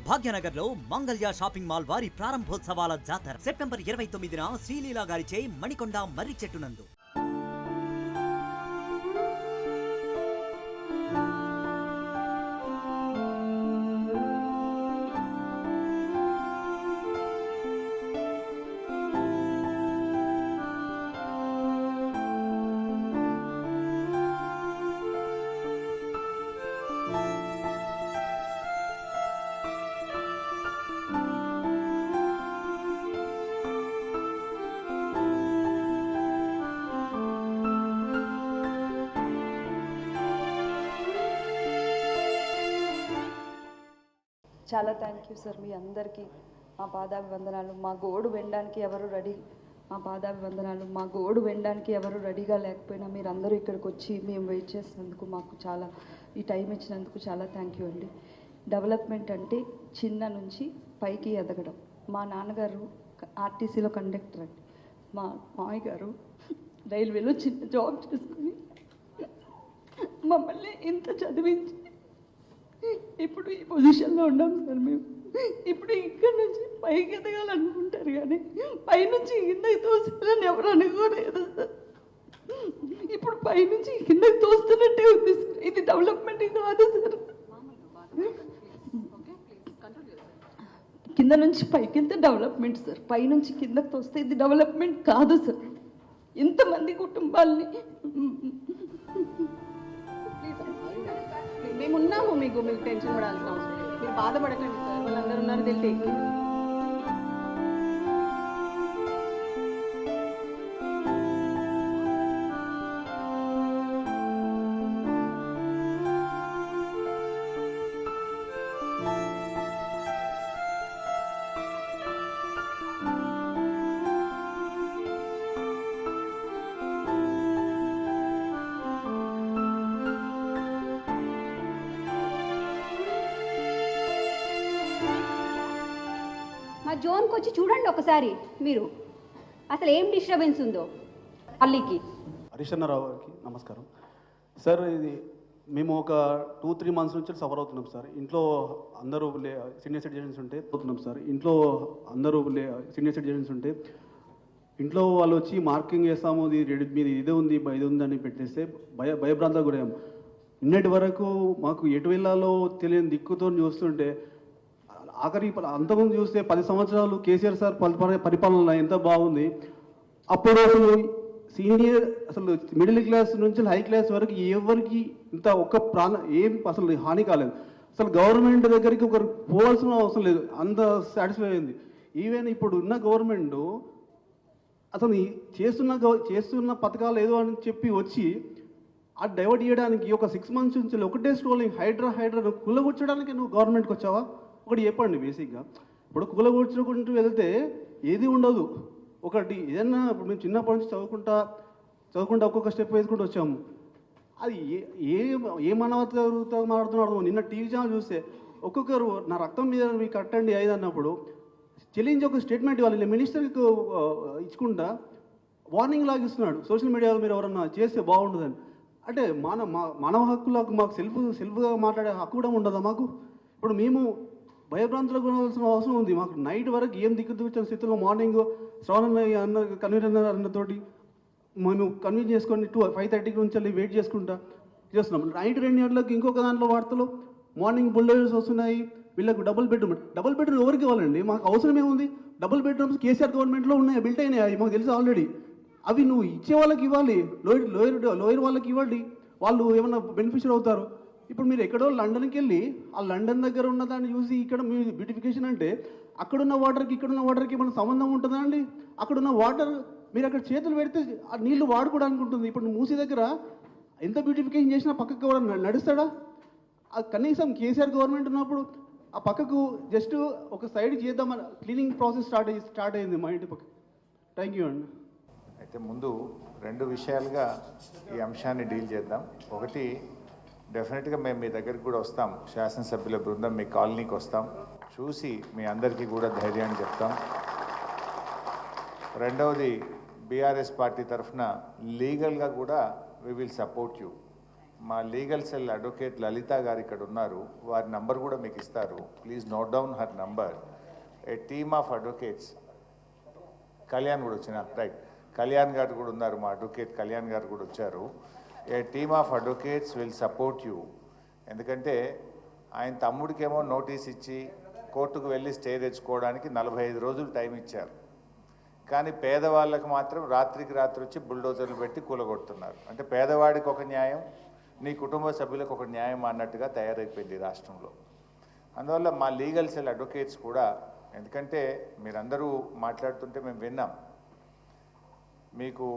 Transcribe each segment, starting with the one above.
భాగ్యనగర్ లో Mangalya shopping mall వారి ప్రారంభోత్సవాల జాతర సెప్టెంబర్ 29న శ్రీలీలా గారిచే మణికొండ మర్రి చెట్టు నందు. చాలా థ్యాంక్ యూ సార్. మీ అందరికీ మా పాదాభివందనాలు. మా గోడు వినడానికి ఎవరు రెడీ మా పాదాభివందనాలు. మా గోడు వినడానికి ఎవరు రెడీగా లేకపోయినా మీరు అందరూ ఇక్కడికి వచ్చి మేము వెయిట్ చేసినందుకు, మాకు చాలా ఈ టైం ఇచ్చినందుకు చాలా థ్యాంక్ యూ అండి. డెవలప్మెంట్ అంటే చిన్న నుంచి పైకి ఎదగడం. మా నాన్నగారు ఆర్టీసీలో కండక్టర్ అండి. మా మామయ్య గారు రైల్వేలో చిన్న జాబ్ చేసుకుని మమ్మల్ని ఇంత చదివించి ఇప్పుడు ఈ పొజిషన్లో ఉన్నాం సార్. మేము ఇప్పుడు ఇక్కడ నుంచి పైకి ఎదగాలనుకుంటారు కానీ పైనుంచి కిందకి తోస్తారని ఎవరు అనుకోలేదు సార్. ఇప్పుడు పైనుంచి కిందకి తోస్తున్నట్టే ఉంది సార్. ఇది డెవలప్మెంట్ కాదు సార్. కింద నుంచి పైకి వెళ్తే డెవలప్మెంట్ సార్. పైనుంచి కిందకి తోస్తే ఇది డెవలప్మెంట్ కాదు సార్. ఇంతమంది కుటుంబాలని మేమున్నాము. మీకు టెన్షన్ పడాల్సిన అవసరం లేదు. మీరు బాధపడకండి సార్. వాళ్ళందరూ ఉన్నారు. తెలియ మా జోన్కి వచ్చి చూడండి ఒకసారి మీరు, అసలు ఏం డిస్టర్బెన్స్ ఉందో పల్లికి. హరీశ్వరరావు గారికి నమస్కారం సార్. ఇది మేము ఒక 2-3 మంత్స్ నుంచి సఫర్ అవుతున్నాం సార్. ఇంట్లో అందరూ సీనియర్ సిటిజన్స్ ఉంటే ఇంట్లో వాళ్ళు వచ్చి మార్కింగ్ చేస్తాము, మీది ఇదే ఉంది ఇది ఉందని పెట్టేస్తే భయభ్రాంతాలు గురయ్యాము. నిన్నటి వరకు మాకు ఎటు వెళ్ళాలో తెలియని దిక్కుతో చూస్తుంటే ఆఖరి అంతకుముందు చూస్తే 10 సంవత్సరాలు కేసీఆర్ సార్ పరిపాలన ఎంత బాగుంది. అప్పుడు అసలు అసలు మిడిల్ క్లాస్ నుంచి హై క్లాస్ వరకు ఎవరికి ఇంత ఒక్క ఏం అసలు హాని కాలేదు. అసలు గవర్నమెంట్ దగ్గరికి ఒకరు పోవాల్సిన అవసరం లేదు, అంత సాటిస్ఫై అయింది. ఈవెన్ ఇప్పుడు ఉన్న గవర్నమెంట్ అసలు చేస్తున్న పథకాలు ఏదో అని చెప్పి వచ్చి అది డైవర్ట్ చేయడానికి ఒక 6 మంత్స్ నుంచి ఒకటే స్ట్రోలింగ్ హైడ్రా కులగొచ్చడానికి నువ్వు గవర్నమెంట్కి వచ్చావా? ఒకటి చెప్పండి. బేసిక్గా ఇప్పుడు కులగొచ్చుకుంటూ వెళ్తే ఏది ఉండదు. ఒకటి ఏదన్నా ఇప్పుడు మేము చిన్నప్పటి నుంచి చదువుకుంటా ఒక్కొక్క స్టెప్ వేసుకుంటూ వచ్చాము. అది ఏ మానవతతో మాట్లాడుతున్నాడు. నిన్న టీవీ ఛానల్ చూస్తే ఒక్కొక్కరు నా రక్తం మీద మీకు కట్టండి 5 అన్నప్పుడు చెల్లించి ఒక స్టేట్మెంట్ ఇవ్వాలి. మినిస్టర్కి ఇచ్చుకుంటా వార్నింగ్ లాగా ఇస్తున్నాడు సోషల్ మీడియాలో, మీరు ఎవరన్నా చేస్తే బాగుంటుందని. అంటే మానవ హక్కులకు మాకు సెల్ఫ్గా మాట్లాడే హక్కు కూడా ఉండదా మాకు? ఇప్పుడు మేము భయభ్రాంతులకు కొనాల్సిన అవసరం ఉంది. మాకు నైట్ వరకు ఏం దిక్కుదూచిన స్థితిలో మార్నింగ్ శ్రవణ అన్న కన్వీనర్ అన్నతోటి మేము కన్వీన్ చేసుకొని 5:30 నుంచి వెళ్ళి వెయిట్ చేస్తున్నాం. నైట్ 2 గంటలకు ఇంకొక దాంట్లో వార్తలు మార్నింగ్ బుల్డోజర్స్ వస్తున్నాయి. వీళ్ళకు డబుల్ బెడ్రూమ్ ఎవరికి ఇవ్వాలండి? మాకు అవసరం ఏముంది? డబుల్ బెడ్రూమ్స్ కేసీఆర్ గవర్నమెంట్లో ఉన్నాయి, బిల్ట్ అయినాయి, మాకు తెలుసు ఆల్రెడీ. అవి నువ్వు ఇచ్చే వాళ్ళకి ఇవ్వాలి, లోయర్ వాళ్ళకి ఇవ్వండి, వాళ్ళు ఏమన్నా బెనిఫిషియర్ అవుతారు. ఇప్పుడు మీరు ఎక్కడో లండన్కి వెళ్ళి ఆ లండన్ దగ్గర ఉన్న దాన్ని చూసి ఇక్కడ మీ బ్యూటిఫికేషన్ అంటే అక్కడున్న వాటర్కి ఇక్కడున్న వాటర్కి మన సంబంధం ఉంటుందా అండి? అక్కడున్న వాటర్ మీరు అక్కడ చేతులు పెడితే ఆ నీళ్లు వాడుకోవడానికి ఉంటుంది. ఇప్పుడు మూసీ దగ్గర ఎంత బ్యూటిఫికేషన్ చేసినా పక్కకు కూడా నడుస్తాడా? కనీసం కేసీఆర్ గవర్నమెంట్ ఉన్నప్పుడు ఆ పక్కకు జస్ట్ ఒక సైడ్ చేద్దామని క్లీనింగ్ ప్రాసెస్ స్టార్ట్ అయింది మా ఇంటి పక్క. థ్యాంక్ యూ అండి. అయితే ముందు 2 విషయాలుగా ఈ అంశాన్ని డీల్ చేద్దాం. ఒకటి, డెఫినెట్గా మేము మీ దగ్గరికి కూడా వస్తాం, శాసనసభ్యుల బృందం మీ కాలనీకి వస్తాం, చూసి మీ అందరికీ కూడా ధైర్యాన్ని చెప్తాం. రెండవది, బీఆర్ఎస్ పార్టీ తరఫున లీగల్గా కూడా వి విల్ సపోర్ట్ యూ. మా లీగల్ సెల్ అడ్వకేట్ లలిత గారు ఇక్కడ ఉన్నారు, వారి నంబర్ కూడా మీకు ఇస్తారు. Please note down her number. A team of advocates, Kalyan కూడా వచ్చిన రైట్, కళ్యాణ్ గారు కూడా ఉన్నారు, మా అడ్వకేట్ కళ్యాణ్ గారు కూడా వచ్చారు. A team of advocates will support you. ఎందుకంటే ఆయన తమ్ముడికేమో నోటీస్ ఇచ్చి కోర్టుకు వెళ్ళి స్టే తెచ్చుకోవడానికి 45 రోజులు టైం ఇచ్చారు. కానీ పేదవాళ్ళకు మాత్రం రాత్రికి రాత్రి వచ్చి బుల్డోజర్లు పెట్టి కూలగొడుతున్నారు. అంటే పేదవాడికి ఒక న్యాయం, నీ కుటుంబ సభ్యులకు ఒక న్యాయం అన్నట్టుగా తయారైపోయింది రాష్ట్రంలో. అందువల్ల మా లీగల్ సెల్ అడ్వకేట్స్ కూడా, ఎందుకంటే మీరందరూ మాట్లాడుతుంటే మేము విన్నాం, మీకు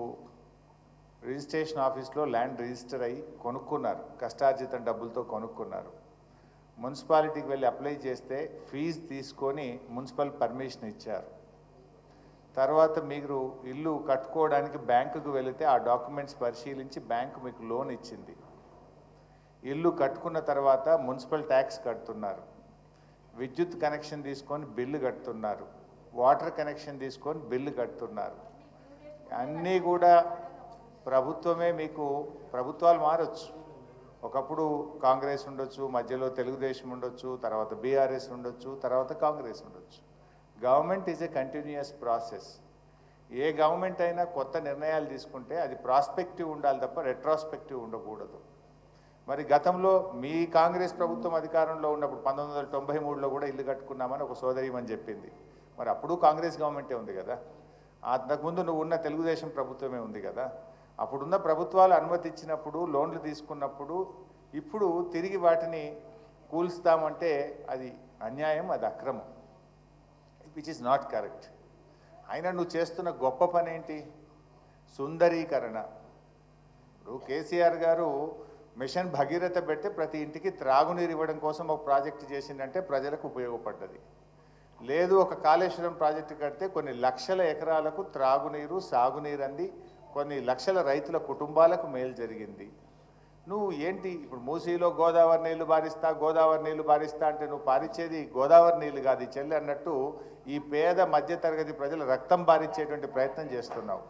రిజిస్ట్రేషన్ ఆఫీస్లో ల్యాండ్ రిజిస్టర్ అయ్యి కొనుక్కున్నారు, కష్టార్జితం డబ్బులతో కొనుక్కున్నారు. మున్సిపాలిటీకి వెళ్ళి అప్లై చేస్తే ఫీజు తీసుకొని మున్సిపల్ పర్మిషన్ ఇచ్చారు. తర్వాత మీరు ఇల్లు కట్టుకోవడానికి బ్యాంకుకు వెళితే ఆ డాక్యుమెంట్స్ పరిశీలించి బ్యాంకు మీకు లోన్ ఇచ్చింది. ఇల్లు కట్టుకున్న తర్వాత మున్సిపల్ ట్యాక్స్ కడుతున్నారు, విద్యుత్ కనెక్షన్ తీసుకొని బిల్లు కడుతున్నారు, వాటర్ కనెక్షన్ తీసుకొని బిల్లు కడుతున్నారు. అన్నీ కూడా ప్రభుత్వమే మీకు, ప్రభుత్వాలు మారచ్చు, ఒకప్పుడు కాంగ్రెస్ ఉండొచ్చు, మధ్యలో తెలుగుదేశం ఉండొచ్చు, తర్వాత బీఆర్ఎస్ ఉండొచ్చు, తర్వాత కాంగ్రెస్ ఉండొచ్చు. Government is a continuous process. A government అయినా కొత్త నిర్ణయాలు తీసుకుంటే అది ప్రాస్పెక్టివ్ ఉండాలి తప్ప రెట్రాస్పెక్టివ్ ఉండకూడదు. మరి గతంలో మీ కాంగ్రెస్ ప్రభుత్వం అధికారంలో ఉన్నప్పుడు 1993లో కూడా ఇల్లు కట్టుకున్నామని ఒక సోదరిమని చెప్పింది. మరి అప్పుడు కాంగ్రెస్ గవర్నమెంటే ఉంది కదా, అంతకుముందు నువ్వు ఉన్న తెలుగుదేశం ప్రభుత్వమే ఉంది కదా. అప్పుడున్న ప్రభుత్వాలు అనుమతి ఇచ్చినప్పుడు, లోన్లు తీసుకున్నప్పుడు, ఇప్పుడు తిరిగి వాటిని కూల్స్తామంటే అది అన్యాయం, అది అక్రమం, విచ్ ఈజ్ నాట్ కరెక్ట్. అయినా నువ్వు చేస్తున్న గొప్ప పని ఏంటి? సుందరీకరణ. ఇప్పుడు కేసీఆర్ గారు మిషన్ భగీరథ పెట్టి ప్రతి ఇంటికి త్రాగునీరు ఇవ్వడం కోసం ఒక ప్రాజెక్టు చేసిందంటే ప్రజలకు ఉపయోగపడ్డది. లేదు, ఒక కాళేశ్వరం ప్రాజెక్టు కడితే కొన్ని లక్షల ఎకరాలకు త్రాగునీరు, సాగునీరు అంది కొన్ని లక్షల రైతుల కుటుంబాలకు మేలు జరిగింది. నువ్వు ఏంటి ఇప్పుడు మూసీలో గోదావరి నీళ్లు బారిస్తా అంటే నువ్వు పారించేది గోదావరి నీళ్లు కాదు చెల్లి అన్నట్టు ఈ పేద మధ్యతరగతి ప్రజల రక్తం బారించేటువంటి ప్రయత్నం చేస్తున్నావు.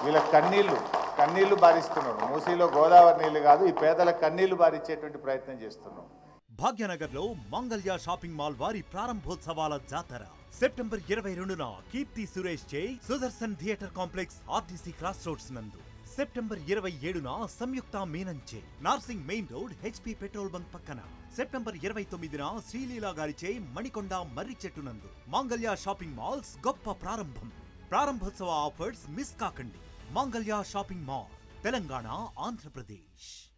వీళ్ళ కన్నీళ్లు బారిస్తున్నావు. మూసీలో గోదావరి నీళ్లు కాదు, ఈ పేదల కన్నీళ్లు బారించేటువంటి ప్రయత్నం చేస్తున్నావు. భాగ్యనగర్ లో మంగళ్య షాపింగ్ మాల్ వారి ప్రారంభోత్సవాల జాతర సెప్టెంబర్ 22న కీర్తి సురేష్ చే Sudarshan theatre complex RTC cross roads నందు, సెప్టెంబర్ 27న సంయుక్త మీనన్ చే Narsing main road HP petrol bunk పక్కన, సెప్టెంబర్ 29న శ్రీలీలా గారిచే మణికొండ మర్రి చెట్టు నందు మంగళ్య షాపింగ్ మాల్స్ గొప్ప ప్రారంభం. ప్రారంభోత్సవ ఆఫర్స్ మిస్ కాకండి. Mangalya shopping mall, Telangana, Andhra Pradesh.